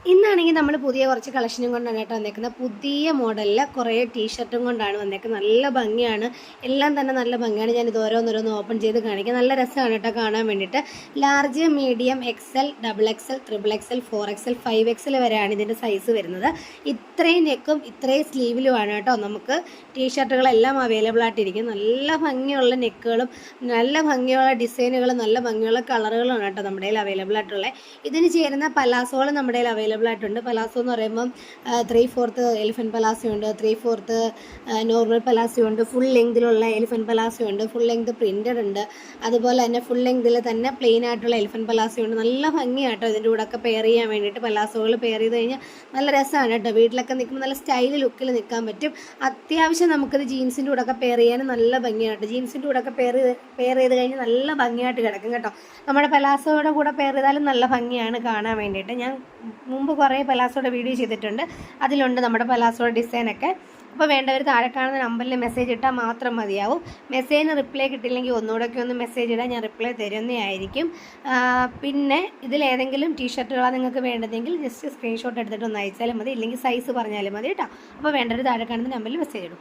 ഇന്നാണെങ്കിൽ നമ്മൾ പുതിയ കുറച്ച് കളക്ഷനും കൊണ്ടാണ് കേട്ടോ വന്നേക്കുന്നത്. പുതിയ മോഡലിൽ കുറേ ടീഷർട്ടും കൊണ്ടാണ് വന്നേക്കുന്നത്. നല്ല ഭംഗിയാണ്, എല്ലാം തന്നെ നല്ല ഭംഗിയാണ്. ഞാൻ ഇത് ഓരോന്നോരോന്ന് ഓപ്പൺ ചെയ്ത് കാണിക്കാം. നല്ല രസമാണ് കേട്ടോ കാണാൻ വേണ്ടിയിട്ട്. Large, medium, XL, double XL, triple XL, 4XL, 5XL വരെയാണ് ഇതിൻ്റെ സൈസ് വരുന്നത്. ഇത്രയും നെക്കും ഇത്രയും സ്ലീവിലുമാണ് കേട്ടോ നമുക്ക് ടീഷർട്ടുകളെല്ലാം അവൈലബിൾ ആയിട്ടിരിക്കും. നല്ല ഭംഗിയുള്ള നെക്കുകളും നല്ല ഭംഗിയുള്ള ഡിസൈനുകളും നല്ല ഭംഗിയുള്ള കളറുകളാണ് കേട്ടോ നമ്മുടെ കയ്യിൽ അവൈലബിൾ ആയിട്ടുള്ളത്. ഇതിന് ചേരുന്ന പലാസോകൾ നമ്മുടെ കയ്യിൽ അവൈലബിൾ ആയിട്ടുണ്ട്. പലാസോ എന്ന് പറയുമ്പം 3/4 എലിഫൻറ്റ് പലാസോ ഉണ്ട്, 3/4 നോർമൽ പലാസോ ഉണ്ട്, ഫുൾ ലെങ്തിലുള്ള എലിഫൻറ്റ് പലാസോ ഉണ്ട്, ഫുൾ ലെങ്ത് പ്രിൻറ്റഡ് ഉണ്ട്, അതുപോലെ തന്നെ ഫുൾ ലെങ്തിൽ തന്നെ പ്ലെയിൻ ആയിട്ടുള്ള എലിഫൻറ്റ് പലാസോ ഉണ്ട്. നല്ല ഭംഗിയാട്ടോ ഇതിൻ്റെ കൂടെ ഒക്കെ പെയർ ചെയ്യാൻ വേണ്ടിയിട്ട്. പലാസോകൾ പെയർ ചെയ്ത് കഴിഞ്ഞാൽ നല്ല രസമാണ് കേട്ടോ. വീട്ടിലൊക്കെ നിൽക്കുമ്പോൾ നല്ല സ്റ്റൈൽ ലുക്കിൽ നിൽക്കാൻ പറ്റും. അത്യാവശ്യം നമുക്കിത് ജീൻസിൻ്റെ കൂടെ ഒക്കെ പെയർ ചെയ്യാനും നല്ല ഭംഗിയായിട്ട്, ജീൻസിൻ്റെ കൂടെ ഒക്കെ പെയർ ചെയ്ത് കഴിഞ്ഞാൽ നല്ല ഭംഗിയായിട്ട് കിടക്കും കേട്ടോ. നമ്മുടെ പലാസോയുടെ കൂടെ പെയർ ചെയ്താലും നല്ല ഭംഗിയാണ് കാണാൻ വേണ്ടിയിട്ട്. ഞാൻ മുമ്പ് കുറേ പലാസോയുടെ വീഡിയോ ചെയ്തിട്ടുണ്ട്, അതിലുണ്ട് നമ്മുടെ പലാസോയുടെ ഡിസൈനൊക്കെ. അപ്പോൾ വേണ്ടവർ താഴെ കാണുന്ന നമ്പറിൽ മെസ്സേജ് ഇട്ടാൽ മാത്രം മതിയാവും. മെസ്സേജിന് റിപ്ലൈ കിട്ടില്ലെങ്കിൽ ഒന്നുകൂടെയൊക്കെ ഒന്ന് മെസ്സേജ് ഇടാൻ ഞാൻ റിപ്ലൈ തരുന്നതായിരിക്കും. പിന്നെ ഇതിലേതെങ്കിലും ടീഷർട്ടുകളാണ് നിങ്ങൾക്ക് വേണ്ടതെങ്കിൽ ജസ്റ്റ് സ്ക്രീൻഷോട്ട് എടുത്തിട്ട് ഒന്ന് അയച്ചാലും മതി, ഇല്ലെങ്കിൽ സൈസ് പറഞ്ഞാലും മതി കേട്ടോ. അപ്പോൾ വേണ്ടവർ താഴെ കാണുന്ന നമ്പറിൽ മെസ്സേജ് ഇടും.